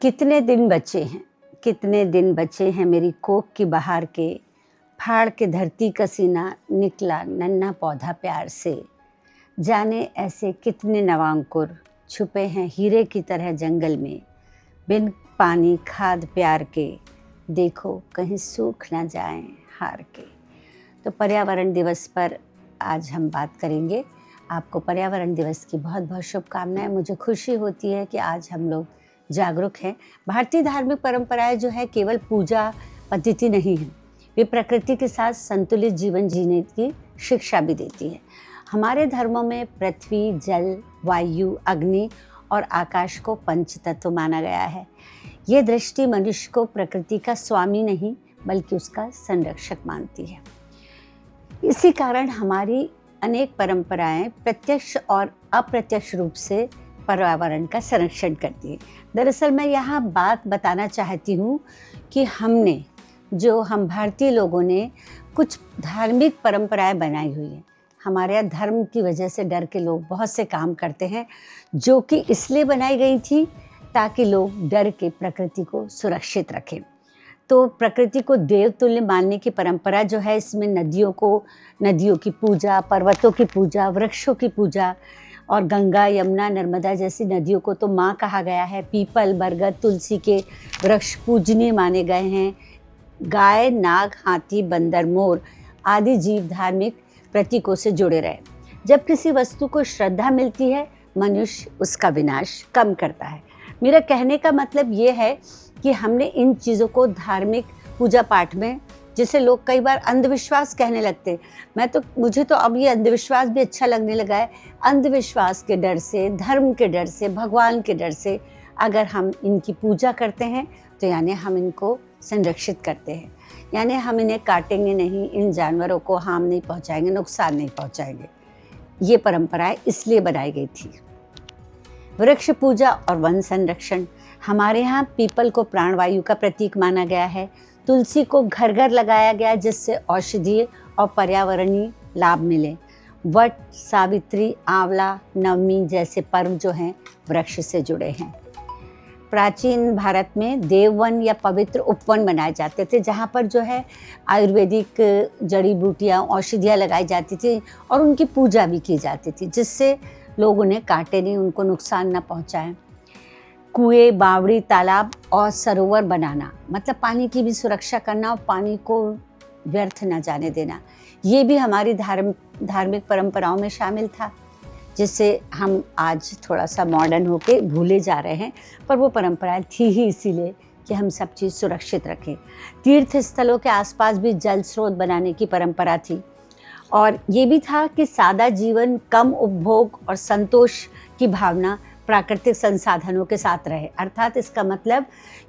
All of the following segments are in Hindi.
कितने दिन बचे हैं, कितने दिन बचे हैं मेरी कोख की बहार के, फाड़ के धरती का सीना निकला नन्हा पौधा प्यार से। जाने ऐसे कितने नवांकुर छुपे हैं हीरे की तरह जंगल में, बिन पानी खाद प्यार के, देखो कहीं सूख ना जाएं हार के। तो पर्यावरण दिवस पर आज हम बात करेंगे। आपको पर्यावरण दिवस की बहुत बहुत शुभकामनाएं। मुझे खुशी होती है कि आज हम लोग जागरूक हैं। भारतीय धार्मिक परंपराएं जो है केवल पूजा पद्धति नहीं है, वे प्रकृति के साथ संतुलित जीवन जीने की शिक्षा भी देती है। हमारे धर्मों में पृथ्वी, जल, वायु, अग्नि और आकाश को पंच तत्व माना गया है। ये दृष्टि मनुष्य को प्रकृति का स्वामी नहीं बल्कि उसका संरक्षक मानती है। इसी कारण हमारी अनेक परंपराएं प्रत्यक्ष और अप्रत्यक्ष रूप से पर्यावरण का संरक्षण करती है। दरअसल मैं यहाँ बात बताना चाहती हूँ कि हम भारतीय लोगों ने कुछ धार्मिक परंपराएं बनाई हुई हैं। हमारे यहाँ धर्म की वजह से डर के लोग बहुत से काम करते हैं, जो कि इसलिए बनाई गई थी ताकि लोग डर के प्रकृति को सुरक्षित रखें। तो प्रकृति को देवतुल्य मानने की परंपरा जो है, इसमें नदियों की पूजा, पर्वतों की पूजा, वृक्षों की पूजा और गंगा, यमुना, नर्मदा जैसी नदियों को तो माँ कहा गया है। पीपल, बरगद, तुलसी के वृक्ष पूजनीय माने गए हैं। गाय, नाग, हाथी, बंदर, मोर आदि जीव धार्मिक प्रतीकों से जुड़े रहे। जब किसी वस्तु को श्रद्धा मिलती है, मनुष्य उसका विनाश कम करता है। मेरा कहने का मतलब ये है कि हमने इन चीज़ों को धार्मिक पूजा पाठ में, जिसे लोग कई बार अंधविश्वास कहने लगते, मुझे तो अब ये अंधविश्वास भी अच्छा लगने लगा है। अंधविश्वास के डर से, धर्म के डर से, भगवान के डर से अगर हम इनकी पूजा करते हैं तो यानी हम इनको संरक्षित करते हैं, यानी हम इन्हें काटेंगे नहीं, इन जानवरों को हार्म नहीं पहुंचाएंगे, नुकसान नहीं पहुंचाएंगे। ये परंपराएं इसलिए बनाई गई थी। वृक्ष पूजा और वन संरक्षण। हमारे यहाँ पीपल को प्राणवायु का प्रतीक माना गया है। तुलसी को घर घर लगाया गया जिससे औषधीय और पर्यावरणीय लाभ मिले। वट, सावित्री, आंवला, नवमी जैसे पर्व जो हैं वृक्ष से जुड़े हैं। प्राचीन भारत में देववन या पवित्र उपवन बनाए जाते थे, जहाँ पर जो है आयुर्वेदिक जड़ी बूटियाँ, औषधियाँ लगाई जाती थी और उनकी पूजा भी की जाती थी, जिससे लोग उन्हें काटे नहीं, उनको नुकसान ना पहुँचाएं। कुएं, बावड़ी, तालाब और सरोवर बनाना, मतलब पानी की भी सुरक्षा करना और पानी को व्यर्थ न जाने देना, ये भी हमारी धार्मिक परंपराओं में शामिल था, जिससे हम आज थोड़ा सा मॉडर्न होके भूले जा रहे हैं, पर वो परंपराएं थी ही इसीलिए कि हम सब चीज़ सुरक्षित रखें। तीर्थ स्थलों के आसपास भी जल स्रोत बनाने की परंपरा थी और ये भी था कि सादा जीवन, कम उपभोग और संतोष की भावना प्राकृतिक संसाधनों के साथ रहे। अर्थात इसका मतलब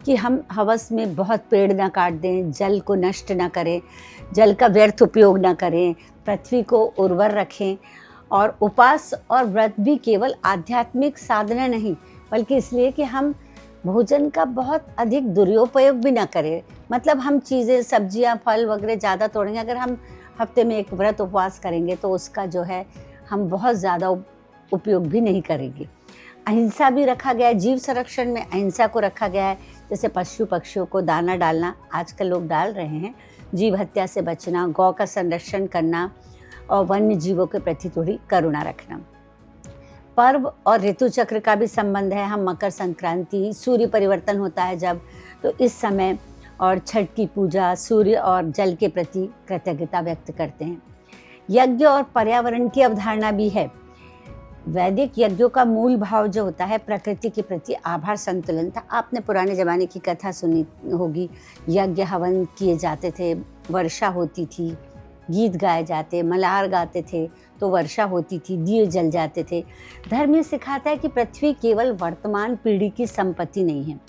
कि हम हवस में बहुत पेड़ ना काट दें, जल को नष्ट ना करें, जल का व्यर्थ उपयोग ना करें, पृथ्वी को उर्वर रखें। और उपास और व्रत भी केवल आध्यात्मिक साधना नहीं, बल्कि इसलिए कि हम भोजन का बहुत अधिक दुरुपयोग भी ना करें। मतलब हम चीज़ें, सब्जियां, फल वगैरह ज़्यादा तोड़ेंगे। अगर हम हफ्ते में एक व्रत उपवास करेंगे तो उसका जो है हम बहुत ज़्यादा उपयोग भी नहीं करेंगे। अहिंसा भी रखा गया है। जीव संरक्षण में अहिंसा को रखा गया है, जैसे पशु पक्षियों को दाना डालना, आजकल लोग डाल रहे हैं, जीव हत्या से बचना, गौ का संरक्षण करना और वन्य जीवों के प्रति थोड़ी करुणा रखना। पर्व और ऋतु चक्र का भी संबंध है। हम मकर संक्रांति, सूर्य परिवर्तन होता है जब, तो इस समय और छठ की पूजा सूर्य और जल के प्रति कृतज्ञता व्यक्त करते हैं। यज्ञ और पर्यावरण की अवधारणा भी है। वैदिक यज्ञों का मूल भाव जो होता है प्रकृति के प्रति आभार, संतुलन था। आपने पुराने ज़माने की कथा सुनी होगी, यज्ञ हवन किए जाते थे, वर्षा होती थी, गीत गाए जाते, मल्हार गाते थे तो वर्षा होती थी, दिए जल जाते थे। धर्म ये सिखाता है कि पृथ्वी केवल वर्तमान पीढ़ी की संपत्ति नहीं है।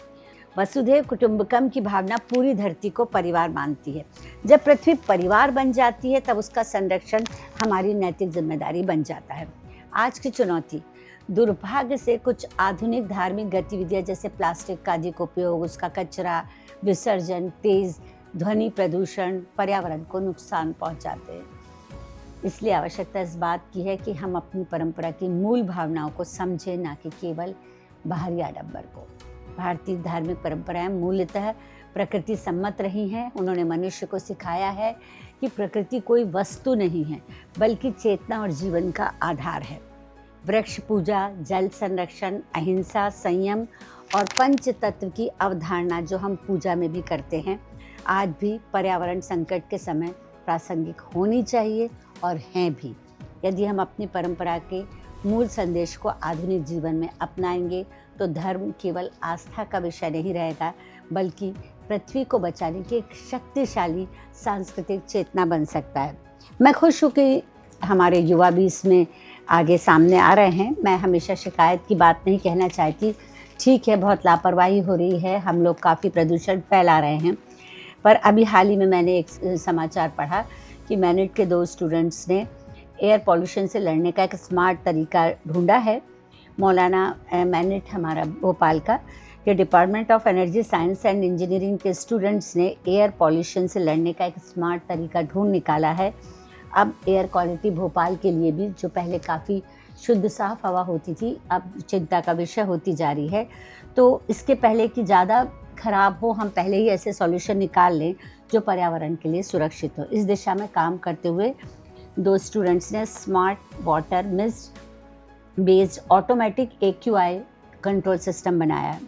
वसुधैव कुटुंबकम की भावना पूरी धरती को परिवार मानती है। जब पृथ्वी परिवार बन जाती है तब उसका संरक्षण हमारी नैतिक जिम्मेदारी बन जाता है। आज की चुनौती, दुर्भाग्य से कुछ आधुनिक धार्मिक गतिविधियां जैसे प्लास्टिक का अधिक उपयोग, उसका कचरा विसर्जन, तेज ध्वनि प्रदूषण पर्यावरण को नुकसान पहुंचाते हैं। इसलिए आवश्यकता इस बात की है कि हम अपनी परंपरा की मूल भावनाओं को समझें, ना कि केवल बाहरी आडंबर को। भारतीय धार्मिक परंपराएं मूलतः प्रकृति सम्मत रही हैं। उन्होंने मनुष्य को सिखाया है कि प्रकृति कोई वस्तु नहीं है, बल्कि चेतना और जीवन का आधार है। वृक्ष पूजा, जल संरक्षण, अहिंसा, संयम और पंच तत्व की अवधारणा जो हम पूजा में भी करते हैं, आज भी पर्यावरण संकट के समय प्रासंगिक होनी चाहिए और हैं भी। यदि हम अपनी परंपरा के मूल संदेश को आधुनिक जीवन में अपनाएंगे तो धर्म केवल आस्था का विषय नहीं रहेगा, बल्कि पृथ्वी को बचाने की एक शक्तिशाली सांस्कृतिक चेतना बन सकता है। मैं खुश हूँ कि हमारे युवा भी इसमें आगे सामने आ रहे हैं। मैं हमेशा शिकायत की बात नहीं कहना चाहती, ठीक है बहुत लापरवाही हो रही है, हम लोग काफ़ी प्रदूषण फैला रहे हैं, पर अभी हाल ही में मैंने एक समाचार पढ़ा कि मैनेट के 2 स्टूडेंट्स ने एयर पॉल्यूशन से लड़ने का एक स्मार्ट तरीका ढूंढा है। मौलाना मैनेट हमारा भोपाल का, ये department of energy science and engineering के स्टूडेंट्स ने एयर पॉल्यूशन से लड़ने का एक स्मार्ट तरीका ढूंढ निकाला है। अब एयर क्वालिटी भोपाल के लिए भी, जो पहले काफ़ी शुद्ध साफ हवा होती थी, अब चिंता का विषय होती जा रही है। तो इसके पहले कि ज़्यादा खराब हो, हम पहले ही ऐसे सॉल्यूशन निकाल लें जो पर्यावरण के लिए सुरक्षित हो। इस दिशा में काम करते हुए 2 स्टूडेंट्स ने smart water mist based automatic AQI control system बनाया है।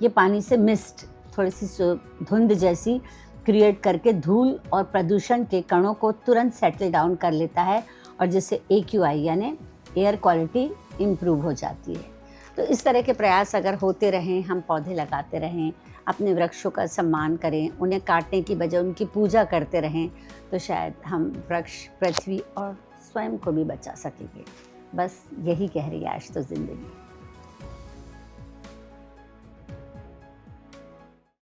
ये पानी से मिस्ट, थोड़ी सी धुंध जैसी क्रिएट करके धूल और प्रदूषण के कणों को तुरंत सेटल डाउन कर लेता है और जिससे AQI यानी एयर क्वालिटी इम्प्रूव हो जाती है। तो इस तरह के प्रयास अगर होते रहें, हम पौधे लगाते रहें, अपने वृक्षों का सम्मान करें, उन्हें काटने की बजाय उनकी पूजा करते रहें, तो शायद हम वृक्ष, पृथ्वी और स्वयं को भी बचा सकेंगे। बस यही कह रही है आज तो ज़िंदगी।